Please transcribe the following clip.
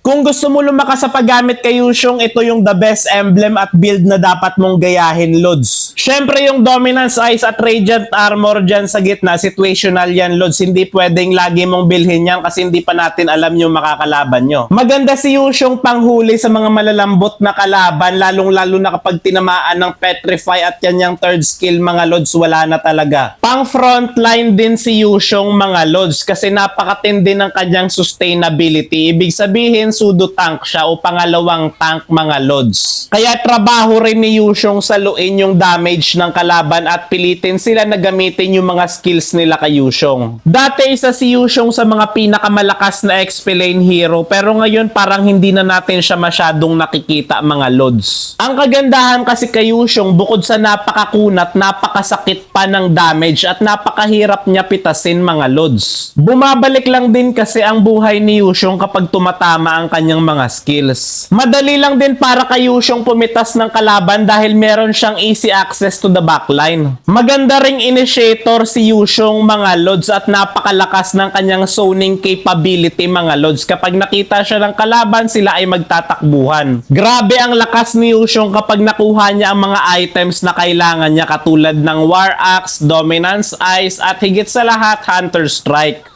Kung gusto mo lumakas sa paggamit kay Yushong, ito yung the best emblem at build na dapat mong gayahin, Lods. Syempre yung Dominance Eyes at Radiant Armor dyan sa gitna, situational yan, Lods. Hindi pwedeng lagi mong bilhin yan kasi hindi pa natin alam yung makakalaban nyo. Maganda si Yushong panghuli sa mga malalambot na kalaban, lalong-lalo na kapag tinamaan ng Petrify at yan yung third skill, mga Lods, wala na talaga. Pang frontline din si Yushong, mga Lods, kasi napakatindi ng kanyang sustainability. Ibig sabihin, pseudo tank siya o pangalawang tank, mga Lods. Kaya trabaho rin ni Yushong saluin yung damage ng kalaban at pilitin sila na gamitin yung mga skills nila kay Yushong. Dati isa si Yushong sa mga pinakamalakas na XP lane hero, pero ngayon parang hindi na natin siya masyadong nakikita, mga Lods. Ang kagandahan kasi kay Yushong, bukod sa napakakunat, napakasakit pa ng damage at napakahirap niya pitasin, mga Lods. Bumabalik lang din kasi ang buhay ni Yushong kapag tumatama ang kanyang mga skills. Madali lang din para kay Yushong pumitas ng kalaban dahil meron siyang easy access to the backline. Maganda ring initiator si Yushong, mga Lods, at napakalakas ng kanyang zoning capability, mga Lods. Kapag nakita siya ng kalaban, sila ay magtatakbuhan. Grabe ang lakas ni Yushong kapag nakuha niya ang mga items na kailangan niya katulad ng War Axe, Dominance Eyes, at higit sa lahat, Hunter Strike.